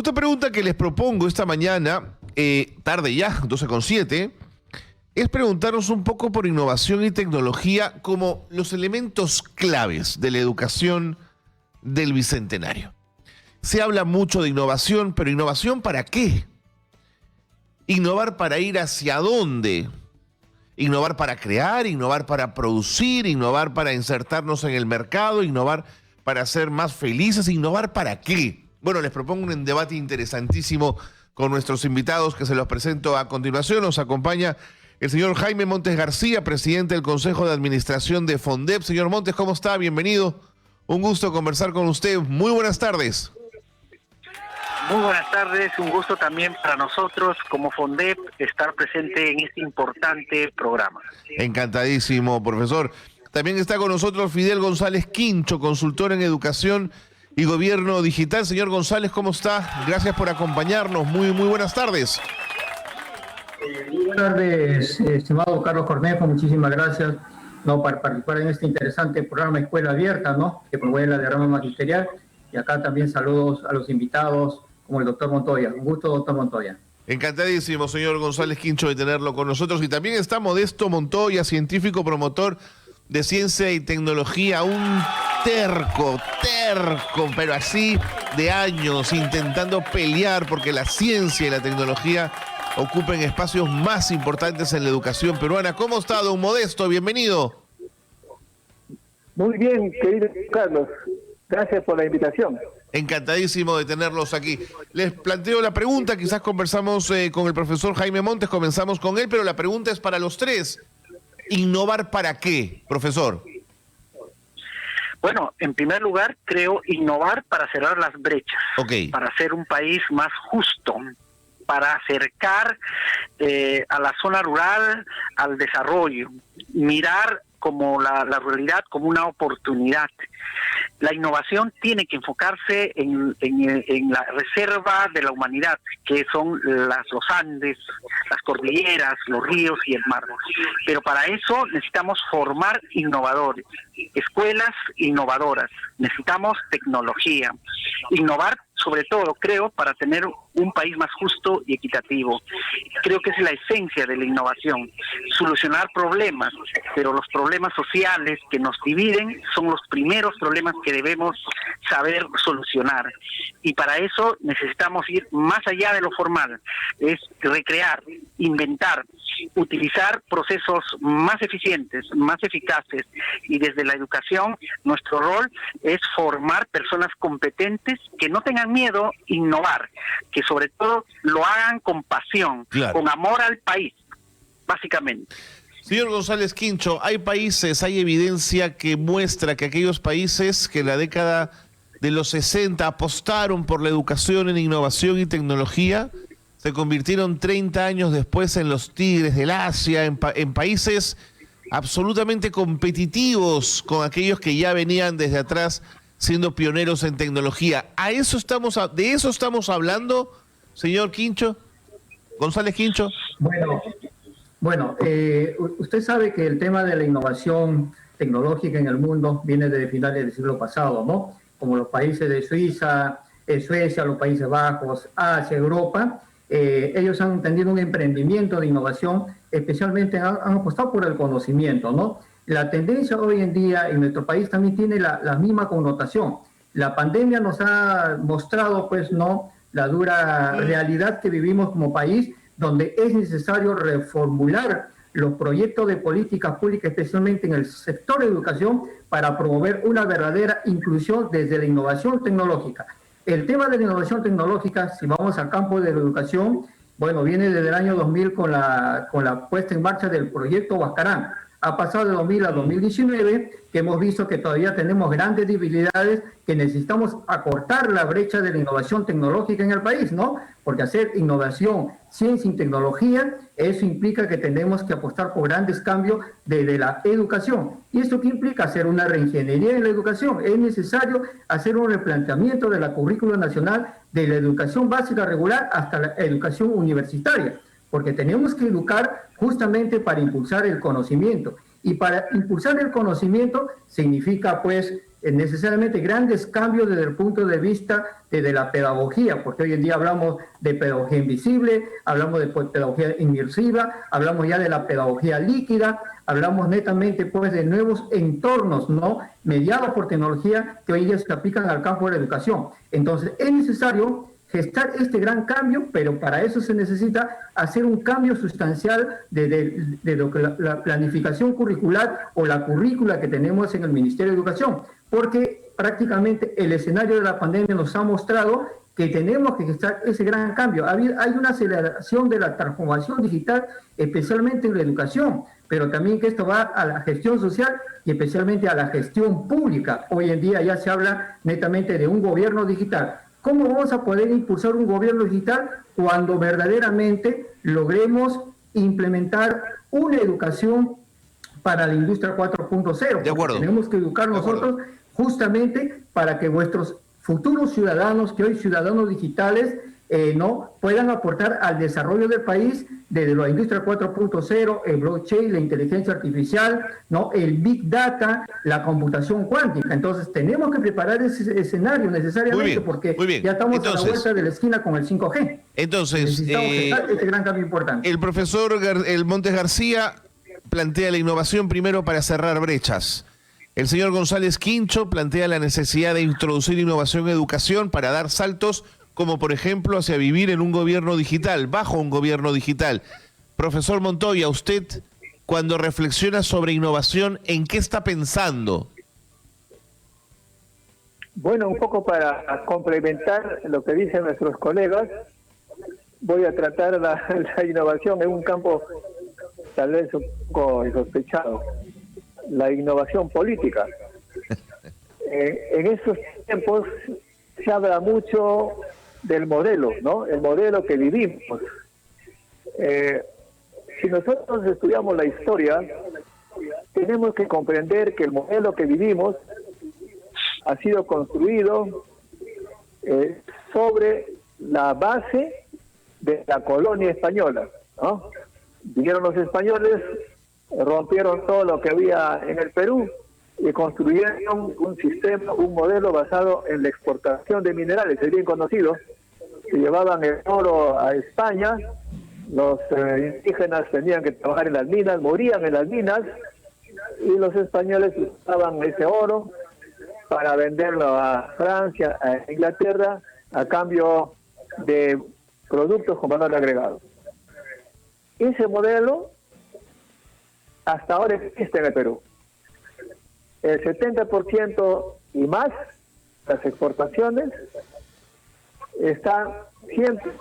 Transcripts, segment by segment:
Otra pregunta que les propongo esta mañana, tarde ya, 12:07, es preguntarnos un poco por innovación y tecnología como los elementos claves de la educación del Bicentenario. Se habla mucho de innovación, pero ¿innovación para qué? ¿Innovar para ir hacia dónde? ¿Innovar para crear? ¿Innovar para producir? ¿Innovar para insertarnos en el mercado? ¿Innovar para ser más felices? ¿Innovar para qué? Bueno, les propongo un debate interesantísimo con nuestros invitados que se los presento a continuación. Nos acompaña el señor Jaime Montes García, presidente del Consejo de Administración de FONDEP. Señor Montes, ¿cómo está? Bienvenido. Un gusto conversar con usted. Muy buenas tardes. Muy buenas tardes, un gusto también para nosotros como FONDEP estar presente en este importante programa. Encantadísimo, profesor. También está con nosotros Fidel González Quincho, consultor en educación y gobierno digital. Señor González, ¿cómo está? Gracias por acompañarnos. Muy buenas tardes. Muy buenas tardes, estimado Carlos Cornejo, muchísimas gracias por participar en este interesante programa Escuela Abierta, que promueve la derrama magisterial. Y acá también saludos a los invitados, como el doctor Montoya. Un gusto, doctor Montoya. Encantadísimo, señor González Quincho, de tenerlo con nosotros. Y también está Modesto Montoya, científico promotor de ciencia y tecnología, un terco, pero así de años, intentando pelear porque la ciencia y la tecnología ocupen espacios más importantes en la educación peruana. ¿Cómo está, don Modesto? Bienvenido. Muy bien, querido Carlos. Gracias por la invitación. Encantadísimo de tenerlos aquí. Les planteo la pregunta, quizás conversamos con el profesor Jaime Montes, comenzamos con él, pero la pregunta es para los tres. ¿Innovar para qué, profesor? Bueno, en primer lugar, creo innovar para cerrar las brechas, para hacer un país más justo, para acercar a la zona rural al desarrollo, mirar como la realidad como una oportunidad. La innovación tiene que enfocarse en la reserva de la humanidad, que son los Andes, las cordilleras, los ríos y el mar. Pero para eso necesitamos formar innovadores, escuelas innovadoras, necesitamos tecnología. Innovar, sobre todo, creo, para tener un país más justo y equitativo. Creo que es la esencia de la innovación, solucionar problemas, pero los problemas sociales que nos dividen son los primeros problemas que debemos saber solucionar. Y para eso necesitamos ir más allá de lo formal, es recrear, inventar, utilizar procesos más eficientes, más eficaces, y desde la educación nuestro rol es formar personas competentes que no tengan miedo a innovar, que sobre todo lo hagan con pasión, con amor al país, básicamente. Señor González Quincho, hay países, hay evidencia que muestra que aquellos países que en la década de los 60 apostaron por la educación en innovación y tecnología, se convirtieron 30 años después en los tigres del Asia, en países absolutamente competitivos con aquellos que ya venían desde atrás siendo pioneros en tecnología. ¿De eso estamos hablando, señor Quincho? González Quincho. Bueno, usted sabe que el tema de la innovación tecnológica en el mundo viene desde finales del siglo pasado, ¿no? Como los países de Suiza, Suecia, los Países Bajos, Asia, Europa. Ellos han tenido un emprendimiento de innovación, especialmente han apostado por el conocimiento, ¿no? La tendencia hoy en día en nuestro país también tiene la misma connotación. La pandemia nos ha mostrado, pues, ¿no?, la dura realidad que vivimos como país, donde es necesario reformular los proyectos de políticas públicas, especialmente en el sector de educación, para promover una verdadera inclusión desde la innovación tecnológica. El tema de la innovación tecnológica, si vamos al campo de la educación, bueno, viene desde el año 2000 con la puesta en marcha del proyecto Huascarán. Ha pasado de 2000 a 2019, que hemos visto que todavía tenemos grandes debilidades, que necesitamos acortar la brecha de la innovación tecnológica en el país, ¿no? Porque hacer innovación, ciencia y tecnología, eso implica que tenemos que apostar por grandes cambios desde la educación. ¿Y esto qué implica? Hacer una reingeniería en la educación. Es necesario hacer un replanteamiento de la currícula nacional de la educación básica regular hasta la educación universitaria, porque tenemos que educar justamente para impulsar el conocimiento. Y para impulsar el conocimiento significa, pues, necesariamente grandes cambios desde el punto de vista de la pedagogía, porque hoy en día hablamos de pedagogía invisible, hablamos de pedagogía inmersiva, hablamos ya de la pedagogía líquida, hablamos netamente pues de nuevos entornos, ¿no?, mediados por tecnología que hoy día se aplican al campo de la educación. Entonces es necesario gestar este gran cambio, pero para eso se necesita hacer un cambio sustancial de lo que la planificación curricular o la currícula que tenemos en el Ministerio de Educación, porque prácticamente el escenario de la pandemia nos ha mostrado que tenemos que gestar ese gran cambio. Hay una aceleración de la transformación digital, especialmente en la educación, pero también que esto va a la gestión social y especialmente a la gestión pública. Hoy en día ya se habla netamente de un gobierno digital. ¿Cómo vamos a poder impulsar un gobierno digital cuando verdaderamente logremos implementar una educación para la industria 4.0? De acuerdo. Tenemos que educar nosotros justamente para que vuestros futuros ciudadanos, que hoy ciudadanos digitales, no puedan aportar al desarrollo del país desde la industria 4.0, el blockchain, la inteligencia artificial, no, el big data, la computación cuántica. Entonces tenemos que preparar ese escenario necesariamente porque ya estamos a la vuelta de la esquina con el 5G. Entonces, necesitamos este gran cambio importante. El profesor Montes García plantea la innovación primero para cerrar brechas. El señor González Quincho plantea la necesidad de introducir innovación en educación para dar saltos, como por ejemplo hacia vivir en un gobierno digital, bajo un gobierno digital. Profesor Montoya, usted cuando reflexiona sobre innovación, ¿en qué está pensando? Bueno, un poco para complementar lo que dicen nuestros colegas, voy a tratar la innovación en un campo tal vez un poco insospechado, la innovación política. En estos tiempos se habla mucho del modelo, ¿no? El modelo que vivimos. Si nosotros estudiamos la historia, tenemos que comprender que el modelo que vivimos ha sido construido sobre la base de la colonia española, ¿no? Vinieron los españoles, rompieron todo lo que había en el Perú y construyeron un sistema, un modelo basado en la exportación de minerales, es bien conocido, que llevaban el oro a España, los indígenas tenían que trabajar en las minas, morían en las minas, y los españoles usaban ese oro para venderlo a Francia, a Inglaterra, a cambio de productos con valor agregado. Ese modelo hasta ahora existe en el Perú. El 70% y más de las exportaciones están siempre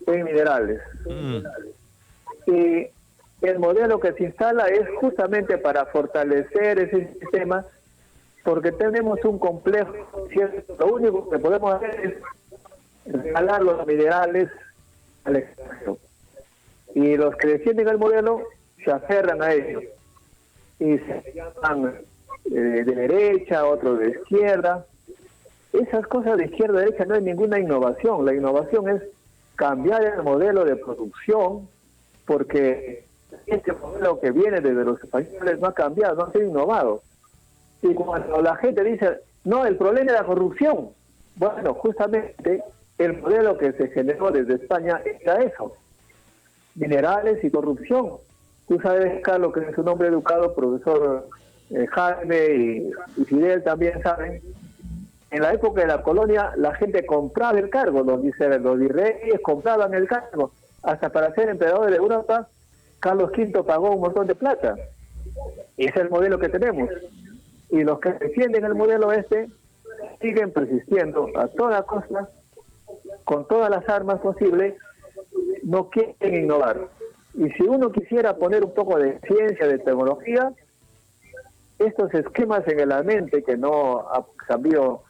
en minerales. Y el modelo que se instala es justamente para fortalecer ese sistema, porque tenemos un complejo, ¿cierto? Lo único que podemos hacer es regalar los minerales al extranjero. Y los que defienden el modelo se aferran a ello. Y se llaman de derecha, otros de izquierda. Esas cosas de izquierda a derecha no hay ninguna innovación. La innovación es cambiar el modelo de producción, porque este modelo que viene desde los españoles no ha cambiado, no ha sido innovado. Y cuando la gente dice, no, el problema es la corrupción, bueno, justamente el modelo que se generó desde España era eso, minerales y corrupción. Tú sabes, Carlos, que es un hombre educado, profesor Jaime y Fidel también saben, en la época de la colonia la gente compraba el cargo, los virreyes compraban el cargo, hasta para ser emperador de Europa, Carlos V pagó un montón de plata. Ese es el modelo que tenemos. Y los que defienden el modelo este siguen persistiendo a toda costa, con todas las armas posibles, no quieren innovar. Y si uno quisiera poner un poco de ciencia, de tecnología, estos esquemas en la mente que no ha cambiado,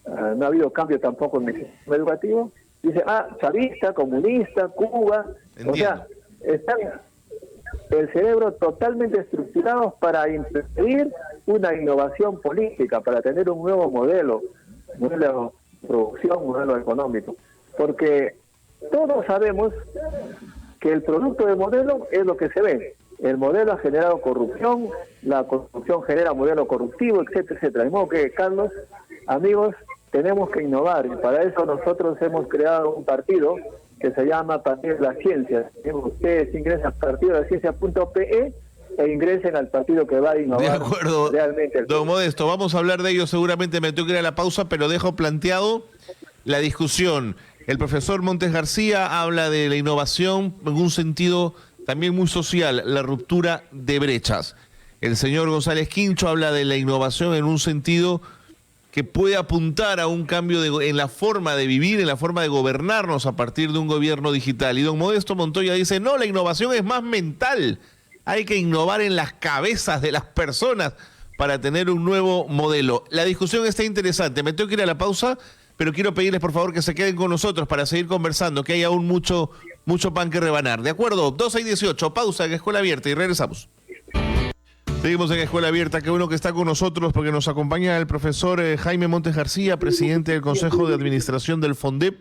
no ha habido cambio tampoco en el sistema educativo, dice, chavista, comunista, Cuba, entiendo. O sea, están el cerebro totalmente estructurados para impedir una innovación política, para tener un nuevo modelo de producción, modelo económico. Porque todos sabemos que el producto de modelo es lo que se ve. El modelo ha generado corrupción, la corrupción genera modelo corruptivo, etcétera, etcétera. De modo que, Carlos, amigos, tenemos que innovar y para eso nosotros hemos creado un partido que se llama Partido de la Ciencia. Ustedes ingresan a partidodelaCiencia.pe e ingresen al partido que va a innovar. De acuerdo, realmente. Don Modesto, vamos a hablar de ello, seguramente me tengo que ir a la pausa, pero dejo planteado la discusión. El profesor Montes García habla de la innovación en un sentido también muy social, la ruptura de brechas. El señor González Quincho habla de la innovación en un sentido que puede apuntar a un cambio en la forma de vivir, en la forma de gobernarnos a partir de un gobierno digital. Y don Modesto Montoya dice, no, la innovación es más mental. Hay que innovar en las cabezas de las personas para tener un nuevo modelo. La discusión está interesante. Me tengo que ir a la pausa, pero quiero pedirles por favor que se queden con nosotros para seguir conversando, que hay aún mucho pan que rebanar. ¿De acuerdo? 12:18, pausa en Escuela Abierta y regresamos. Seguimos en Escuela Abierta, qué bueno que está con nosotros porque nos acompaña el profesor Jaime Montes García, presidente del Consejo de Administración del FONDEP,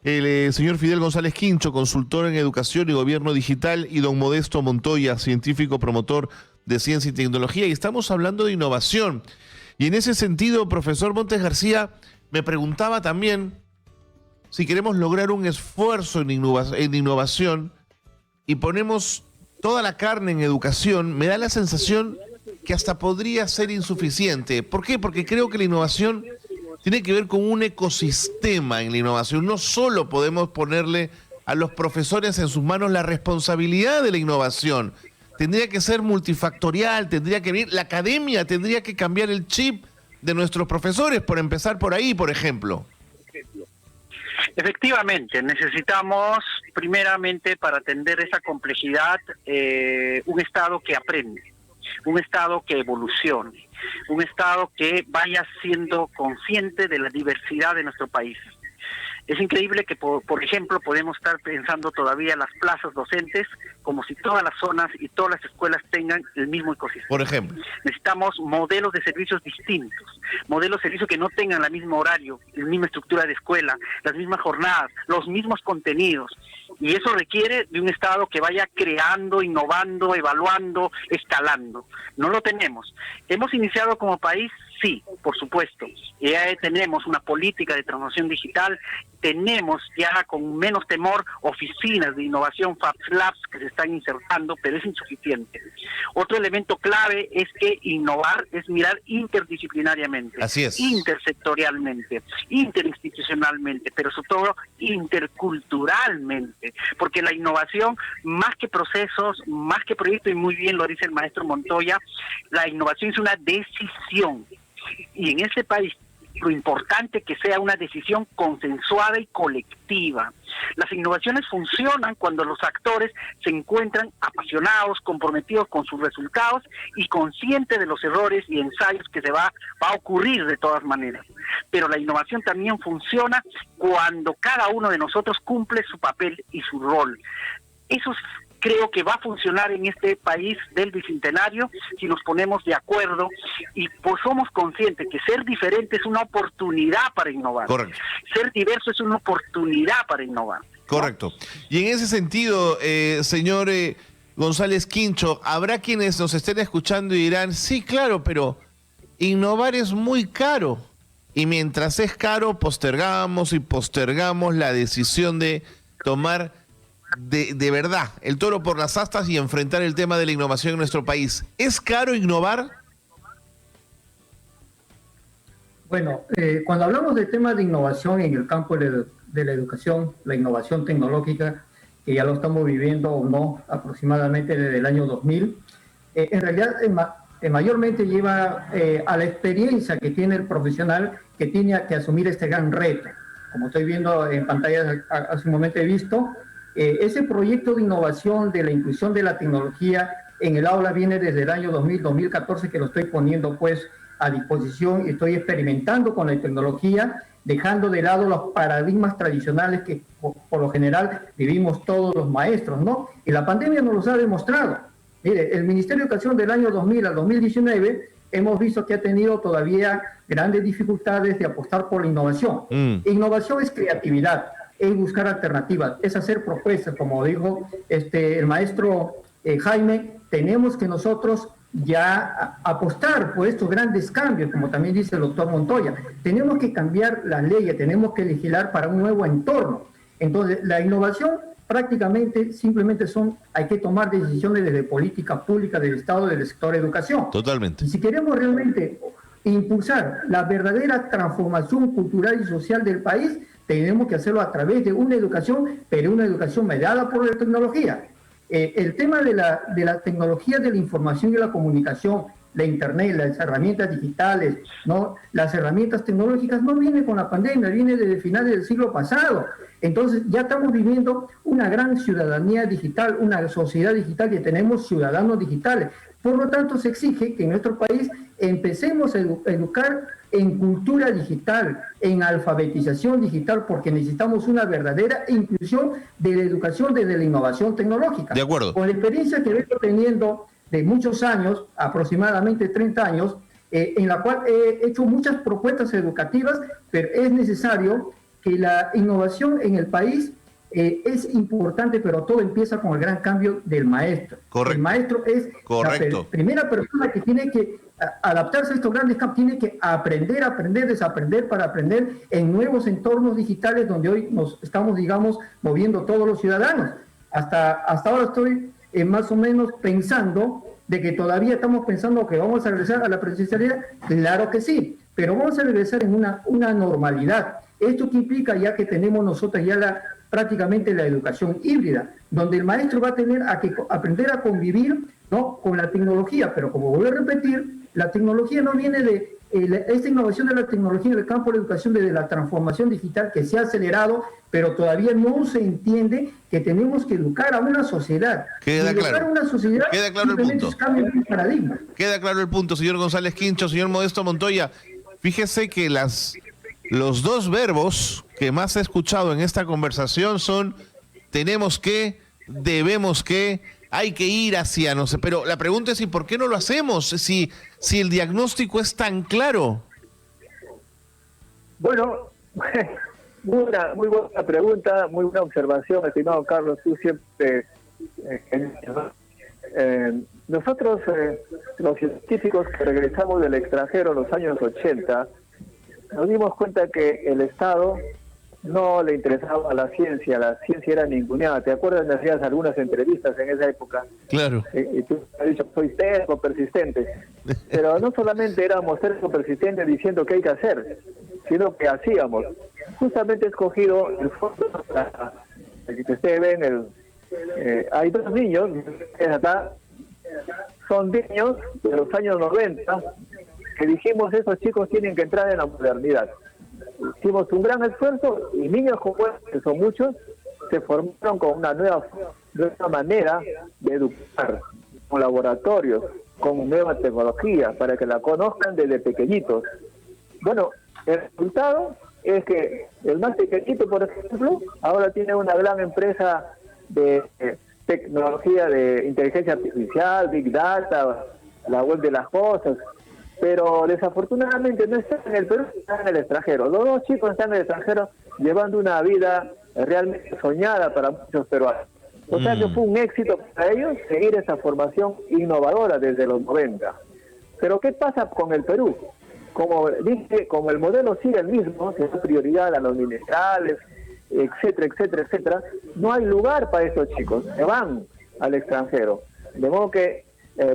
el señor Fidel González Quincho, consultor en Educación y Gobierno Digital, y don Modesto Montoya, científico promotor de Ciencia y Tecnología, y estamos hablando de innovación. Y en ese sentido, profesor Montes García, me preguntaba también si queremos lograr un esfuerzo en innovación y ponemos toda la carne en educación, me da la sensación que hasta podría ser insuficiente. ¿Por qué? Porque creo que la innovación tiene que ver con un ecosistema en la innovación. No solo podemos ponerle a los profesores en sus manos la responsabilidad de la innovación. Tendría que ser multifactorial, tendría que venir, la academia tendría que cambiar el chip de nuestros profesores, por empezar por ahí, por ejemplo. Efectivamente, necesitamos primeramente para atender esa complejidad un Estado que aprende, un Estado que evolucione, un Estado que vaya siendo consciente de la diversidad de nuestro país. Es increíble que, por ejemplo, podemos estar pensando todavía las plazas docentes como si todas las zonas y todas las escuelas tengan el mismo ecosistema. Por ejemplo. Necesitamos modelos de servicios distintos, modelos de servicios que no tengan el mismo horario, la misma estructura de escuela, las mismas jornadas, los mismos contenidos. Y eso requiere de un Estado que vaya creando, innovando, evaluando, escalando. No lo tenemos. ¿Hemos iniciado como país? Sí, por supuesto. Ya tenemos una política de transformación digital, tenemos ya con menos temor oficinas de innovación, Fab Labs, que se están insertando, pero es insuficiente. Otro elemento clave es que innovar es mirar interdisciplinariamente, así es, intersectorialmente, interinstitucionalmente, pero sobre todo interculturalmente, porque la innovación, más que procesos, más que proyectos, y muy bien lo dice el maestro Montoya, la innovación es una decisión. Y en este país, lo importante es que sea una decisión consensuada y colectiva. Las innovaciones funcionan cuando los actores se encuentran apasionados, comprometidos con sus resultados y conscientes de los errores y ensayos que se va a ocurrir de todas maneras. Pero la innovación también funciona cuando cada uno de nosotros cumple su papel y su rol. Eso creo que va a funcionar en este país del Bicentenario si nos ponemos de acuerdo y pues somos conscientes que ser diferente es una oportunidad para innovar. Correcto. Ser diverso es una oportunidad para innovar. Correcto. Y en ese sentido, señor González Quincho, habrá quienes nos estén escuchando y dirán, sí, claro, pero innovar es muy caro. Y mientras es caro, postergamos y postergamos la decisión de tomar de verdad el toro por las astas y enfrentar el tema de la innovación en nuestro país. ¿Es caro innovar? Bueno, cuando hablamos del tema de innovación en el campo de la educación, la innovación tecnológica, que ya lo estamos viviendo no aproximadamente desde el año 2000, en realidad mayormente lleva a la experiencia que tiene el profesional que tiene que asumir este gran reto. Como estoy viendo en pantalla, hace un momento he visto, ese proyecto de innovación de la inclusión de la tecnología en el aula viene desde el año 2000-2014 que lo estoy poniendo pues a disposición y estoy experimentando con la tecnología, dejando de lado los paradigmas tradicionales que por lo general vivimos todos los maestros, ¿no? Y la pandemia nos los ha demostrado. Mire, el Ministerio de Educación del año 2000 al 2019 hemos visto que ha tenido todavía grandes dificultades de apostar por la innovación. Innovación es creatividad, es buscar alternativas, es hacer propuestas, como dijo el maestro Jaime, tenemos que nosotros ya apostar por estos grandes cambios, como también dice el doctor Montoya. Tenemos que cambiar las leyes, tenemos que legislar para un nuevo entorno. Entonces, la innovación prácticamente simplemente hay que tomar decisiones desde política pública del Estado, del sector de educación. Totalmente. Y si queremos realmente impulsar la verdadera transformación cultural y social del país, tenemos que hacerlo a través de una educación, pero una educación mediada por la tecnología. El tema de la tecnología de la información y la comunicación, la Internet, las herramientas digitales, ¿no? Las herramientas tecnológicas no vienen con la pandemia, viene desde finales del siglo pasado. Entonces ya estamos viviendo una gran ciudadanía digital, una sociedad digital, que tenemos ciudadanos digitales. Por lo tanto, se exige que en nuestro país empecemos a educar en cultura digital, en alfabetización digital, porque necesitamos una verdadera inclusión de la educación desde la innovación tecnológica. De acuerdo. Con la experiencia que vengo teniendo de muchos años, aproximadamente 30 años, en la cual he hecho muchas propuestas educativas, pero es necesario que la innovación en el país es importante, pero todo empieza con el gran cambio del maestro. Correcto. El maestro es la primera persona que tiene que adaptarse a estos grandes cambios, tiene que aprender, desaprender para aprender en nuevos entornos digitales donde hoy nos estamos, digamos, moviendo todos los ciudadanos. Hasta ahora estoy más o menos pensando de que todavía estamos pensando que vamos a regresar a la presencialidad. Claro que sí, pero vamos a regresar en una normalidad. Esto que implica ya que tenemos nosotros ya prácticamente la educación híbrida, donde el maestro va a tener que aprender a convivir, ¿no?, con la tecnología, pero como voy a repetir, la tecnología no viene de esta innovación de la tecnología en el campo de la educación, desde la transformación digital que se ha acelerado, pero todavía no se entiende que tenemos que educar a una sociedad. Queda claro. Queda claro el punto. Queda claro el punto, señor González Quincho, señor Modesto Montoya. Fíjese que los dos verbos que más he escuchado en esta conversación son tenemos que, debemos que, hay que ir hacia, no sé, pero la pregunta es ¿y por qué no lo hacemos? Si el diagnóstico es tan claro. Bueno, muy buena pregunta, muy buena observación, estimado Carlos, tú siempre... nosotros, los científicos que regresamos del extranjero en los años 80, nos dimos cuenta que el Estado no le interesaba la ciencia era ninguneada. ¿Te acuerdas? Me hacías algunas entrevistas en esa época. Claro. Y tú has dicho, soy terco, persistente. Pero no solamente éramos terco, persistentes diciendo qué hay que hacer, sino que hacíamos. Justamente he escogido el fondo para que ustedes ven, hay dos niños, acá, son niños de los años 90, que dijimos, esos chicos tienen que entrar en la modernidad. Hicimos un gran esfuerzo y niños como estos, que son muchos, se formaron con una nueva manera de educar, con laboratorios, con nueva tecnología, para que la conozcan desde pequeñitos. Bueno, el resultado es que el más pequeñito, por ejemplo, ahora tiene una gran empresa de tecnología de inteligencia artificial, Big Data, la web de las cosas, pero desafortunadamente no está en el Perú, está en el extranjero. Los dos chicos están en el extranjero llevando una vida realmente soñada para muchos peruanos. O sea que fue un éxito para ellos seguir esa formación innovadora desde los 90. Pero ¿qué pasa con el Perú? Como dije, como el modelo sigue el mismo, se da prioridad a los minerales, etcétera, etcétera, etcétera, no hay lugar para estos chicos, se van al extranjero. De modo que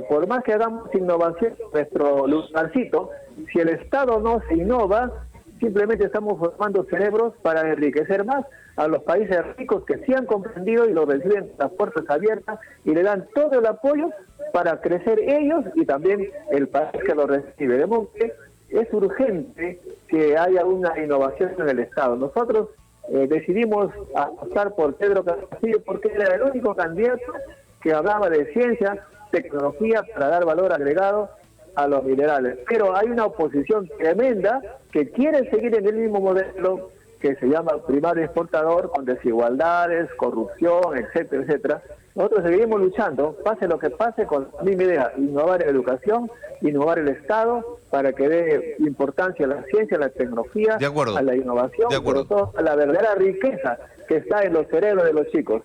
por más que hagamos innovación en nuestro lugarcito, si el Estado no se innova, simplemente estamos formando cerebros para enriquecer más a los países ricos que sí han comprendido y lo reciben las puertas abiertas y le dan todo el apoyo para crecer ellos y también el país que lo recibe. De modo que es urgente que haya una innovación en el Estado. Nosotros decidimos apostar por Pedro Castillo porque era el único candidato que hablaba de ciencia, tecnología para dar valor agregado a los minerales. Pero hay una oposición tremenda que quiere seguir en el mismo modelo que se llama primario exportador, con desigualdades, corrupción, etcétera, etcétera. Nosotros seguimos luchando, pase lo que pase, con la misma idea, innovar en educación, innovar el Estado, para que dé importancia a la ciencia, a la tecnología, a la innovación, sobre todo a la verdadera riqueza que está en los cerebros de los chicos.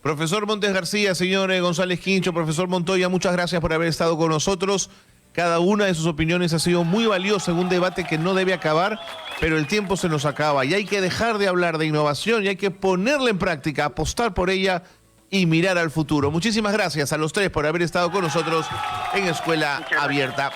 Profesor Montes García, señor González Quincho, profesor Montoya, muchas gracias por haber estado con nosotros. Cada una de sus opiniones ha sido muy valiosa en un debate que no debe acabar, pero el tiempo se nos acaba y hay que dejar de hablar de innovación y hay que ponerla en práctica, apostar por ella y mirar al futuro. Muchísimas gracias a los tres por haber estado con nosotros en Escuela Abierta.